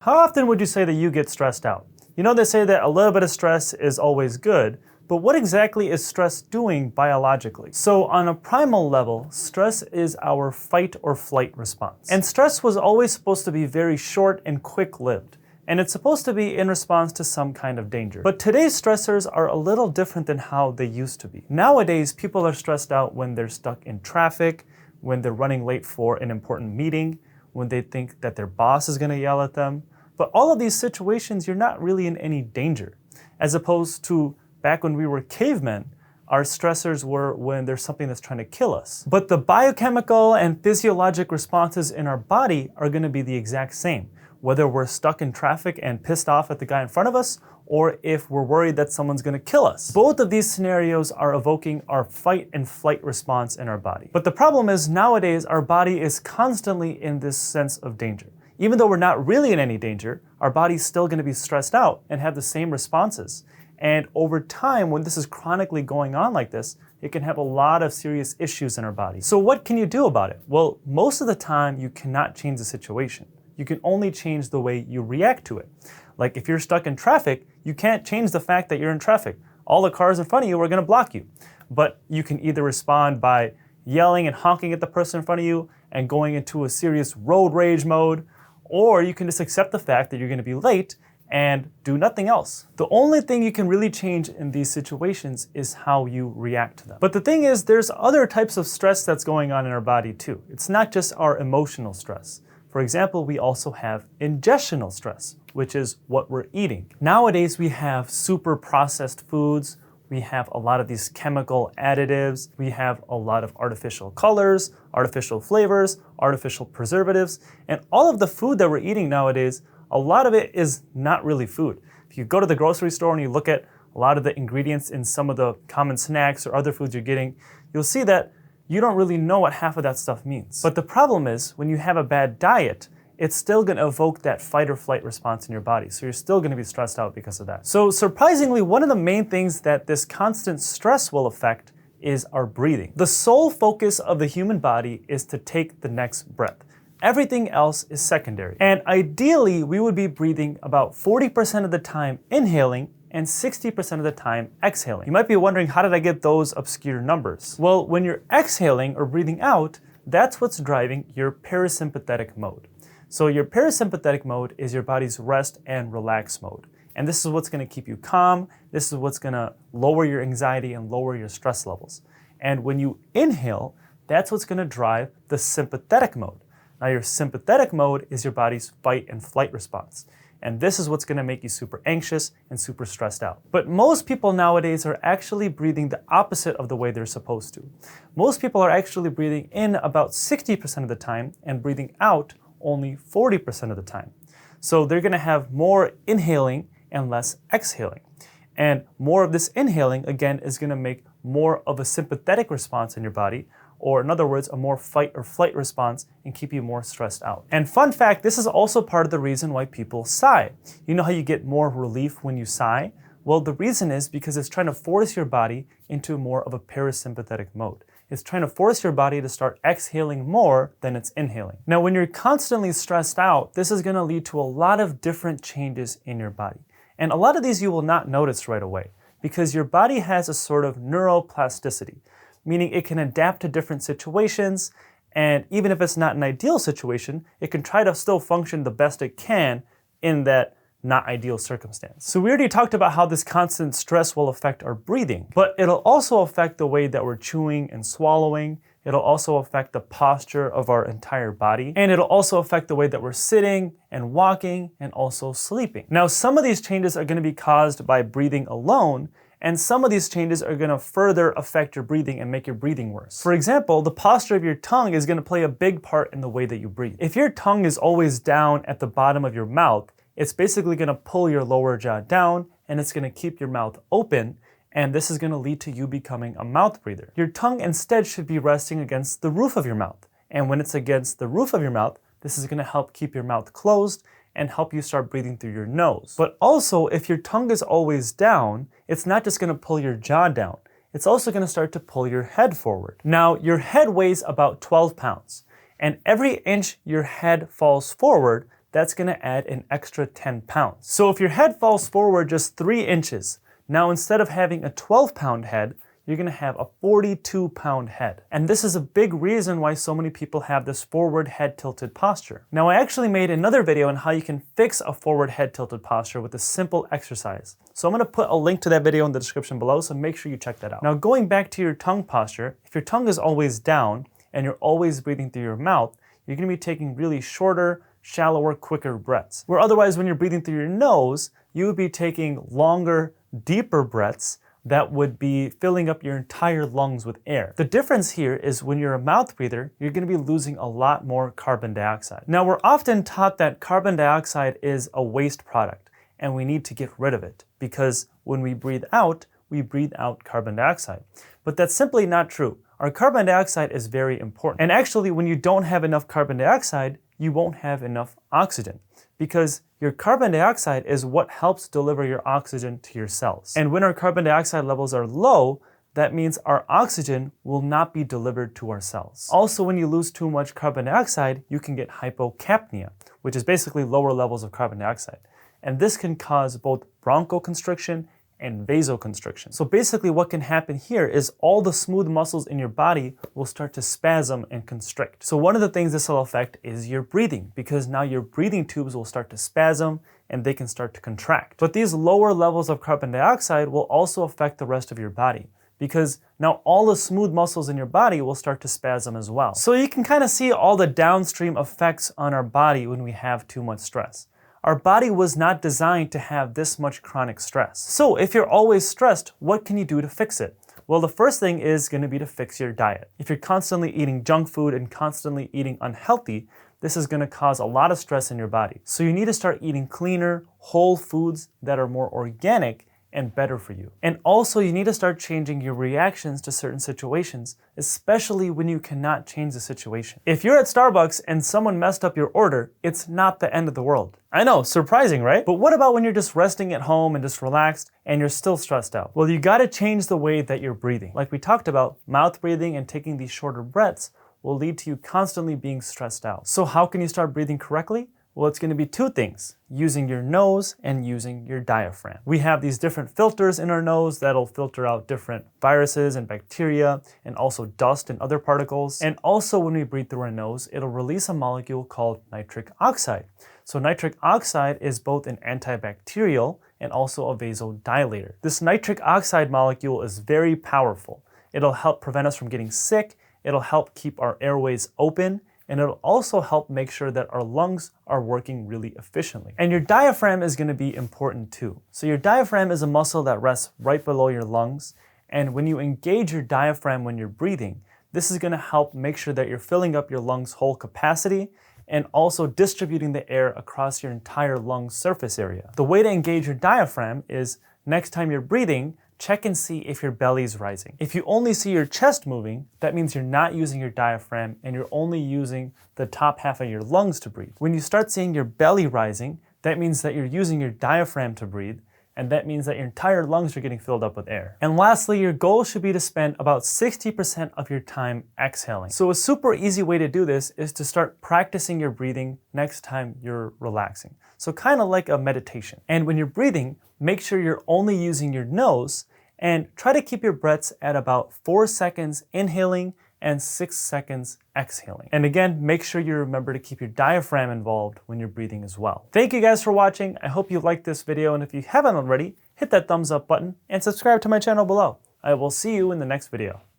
How often would you say that you get stressed out? You know, they say that a little bit of stress is always good, but what exactly is stress doing biologically? So on a primal level, stress is our fight or flight response. And stress was always supposed to be very short and quick-lived. And it's supposed to be in response to some kind of danger. But today's stressors are a little different than how they used to be. Nowadays, people are stressed out when they're stuck in traffic, when they're running late for an important meeting, when they think that their boss is going to yell at them. But all of these situations, you're not really in any danger. As opposed to back when we were cavemen, our stressors were when there's something that's trying to kill us. But the biochemical and physiologic responses in our body are going to be the exact same, whether we're stuck in traffic and pissed off at the guy in front of us, or if we're worried that someone's going to kill us. Both of these scenarios are evoking our fight and flight response in our body. But the problem is nowadays our body is constantly in this sense of danger. Even though we're not really in any danger, our body's still going to be stressed out and have the same responses. And over time, when this is chronically going on like this, it can have a lot of serious issues in our body. So what can you do about it? Well, most of the time, you cannot change the situation. You can only change the way you react to it. Like if you're stuck in traffic, you can't change the fact that you're in traffic. All the cars in front of you are going to block you. But you can either respond by yelling and honking at the person in front of you and going into a serious road rage mode, or you can just accept the fact that you're going to be late and do nothing else. The only thing you can really change in these situations is how you react to them. But the thing is, there's other types of stress that's going on in our body too. It's not just our emotional stress. For example, we also have ingestional stress, which is what we're eating. Nowadays, we have super processed foods. We have a lot of these chemical additives. We have a lot of artificial colors, artificial flavors, artificial preservatives, and all of the food that we're eating nowadays, a lot of it is not really food. If you go to the grocery store and you look at a lot of the ingredients in some of the common snacks or other foods you're getting, you'll see that you don't really know what half of that stuff means. But the problem is, when you have a bad diet, it's still going to evoke that fight or flight response in your body. So you're still going to be stressed out because of that. So surprisingly, one of the main things that this constant stress will affect is our breathing. The sole focus of the human body is to take the next breath. Everything else is secondary. And ideally, we would be breathing about 40% of the time inhaling and 60% of the time exhaling. You might be wondering, how did I get those obscure numbers? Well, when you're exhaling or breathing out, that's what's driving your parasympathetic mode. So your parasympathetic mode is your body's rest and relax mode. And this is what's going to keep you calm. This is what's going to lower your anxiety and lower your stress levels. And when you inhale, that's what's going to drive the sympathetic mode. Now your sympathetic mode is your body's fight and flight response. And this is what's going to make you super anxious and super stressed out. But most people nowadays are actually breathing the opposite of the way they're supposed to. Most people are actually breathing in about 60% of the time and breathing out only 40% of the time. So they're going to have more inhaling and less exhaling. And more of this inhaling, again, is going to make more of a sympathetic response in your body, or in other words, a more fight or flight response, and keep you more stressed out. And fun fact, this is also part of the reason why people sigh. You know how you get more relief when you sigh? Well, the reason is because it's trying to force your body into more of a parasympathetic mode. It's trying to force your body to start exhaling more than it's inhaling. Now, when you're constantly stressed out, this is going to lead to a lot of different changes in your body. And a lot of these you will not notice right away because your body has a sort of neuroplasticity, meaning it can adapt to different situations. And even if it's not an ideal situation, it can try to still function the best it can in that not ideal circumstance. So we already talked about how this constant stress will affect our breathing, but it'll also affect the way that we're chewing and swallowing. It'll also affect the posture of our entire body, and it'll also affect the way that we're sitting and walking and also sleeping. Now, some of these changes are going to be caused by breathing alone, and some of these changes are going to further affect your breathing and make your breathing worse. For example, the posture of your tongue is going to play a big part in the way that you breathe. If your tongue is always down at the bottom of your mouth, it's basically going to pull your lower jaw down, and it's going to keep your mouth open, and this is going to lead to you becoming a mouth breather. Your tongue instead should be resting against the roof of your mouth, and when it's against the roof of your mouth, this is going to help keep your mouth closed and help you start breathing through your nose. But also, if your tongue is always down, it's not just going to pull your jaw down, it's also going to start to pull your head forward. Now, your head weighs about 12 pounds, and every inch your head falls forward, that's going to add an extra 10 pounds. So if your head falls forward just 3 inches, now instead of having a 12-pound head, you're going to have a 42-pound head. And this is a big reason why so many people have this forward head tilted posture. Now, I actually made another video on how you can fix a forward head tilted posture with a simple exercise. So I'm going to put a link to that video in the description below, so make sure you check that out. Now, going back to your tongue posture, if your tongue is always down and you're always breathing through your mouth, you're going to be taking really shorter, shallower, quicker breaths. Where otherwise, when you're breathing through your nose, you would be taking longer, deeper breaths that would be filling up your entire lungs with air. The difference here is when you're a mouth breather, you're going to be losing a lot more carbon dioxide. Now, we're often taught that carbon dioxide is a waste product and we need to get rid of it because when we breathe out carbon dioxide. But that's simply not true. Our carbon dioxide is very important. And actually, when you don't have enough carbon dioxide, you won't have enough oxygen because your carbon dioxide is what helps deliver your oxygen to your cells. And when our carbon dioxide levels are low, that means our oxygen will not be delivered to our cells. Also, when you lose too much carbon dioxide, you can get hypocapnia, which is basically lower levels of carbon dioxide. And this can cause both bronchoconstriction and vasoconstriction. So basically what can happen here is all the smooth muscles in your body will start to spasm and constrict. So one of the things this will affect is your breathing, because now your breathing tubes will start to spasm and they can start to contract. But these lower levels of carbon dioxide will also affect the rest of your body, because now all the smooth muscles in your body will start to spasm as well. So you can kind of see all the downstream effects on our body when we have too much stress. Our body was not designed to have this much chronic stress. So if you're always stressed, what can you do to fix it? Well, the first thing is going to be to fix your diet. If you're constantly eating junk food and constantly eating unhealthy, this is going to cause a lot of stress in your body. So you need to start eating cleaner, whole foods that are more organic and better for you. And also you need to start changing your reactions to certain situations, especially when you cannot change the situation. If you're at Starbucks and someone messed up your order, it's not the end of the world. I know, surprising, right? But what about when you're just resting at home and just relaxed and you're still stressed out? Well, you gotta change the way that you're breathing. Like we talked about, mouth breathing and taking these shorter breaths will lead to you constantly being stressed out. So how can you start breathing correctly? Well, it's going to be 2 things, using your nose and using your diaphragm. We have these different filters in our nose that'll filter out different viruses and bacteria and also dust and other particles. And also when we breathe through our nose, it'll release a molecule called nitric oxide. So nitric oxide is both an antibacterial and also a vasodilator. This nitric oxide molecule is very powerful. It'll help prevent us from getting sick, it'll help keep our airways open, and it'll also help make sure that our lungs are working really efficiently. And your diaphragm is going to be important too. So your diaphragm is a muscle that rests right below your lungs, and when you engage your diaphragm when you're breathing, this is going to help make sure that you're filling up your lungs' whole capacity and also distributing the air across your entire lung surface area. The way to engage your diaphragm is next time you're breathing, check and see if your belly's rising. If you only see your chest moving, that means you're not using your diaphragm and you're only using the top half of your lungs to breathe. When you start seeing your belly rising, that means that you're using your diaphragm to breathe, and that means that your entire lungs are getting filled up with air. And lastly, your goal should be to spend about 60% of your time exhaling. So a super easy way to do this is to start practicing your breathing next time you're relaxing. So kind of like a meditation. And when you're breathing, make sure you're only using your nose and try to keep your breaths at about 4 seconds inhaling and 6 seconds exhaling. And again, make sure you remember to keep your diaphragm involved when you're breathing as well. Thank you guys for watching. I hope you liked this video, and if you haven't already, hit that thumbs up button and subscribe to my channel below. I will see you in the next video.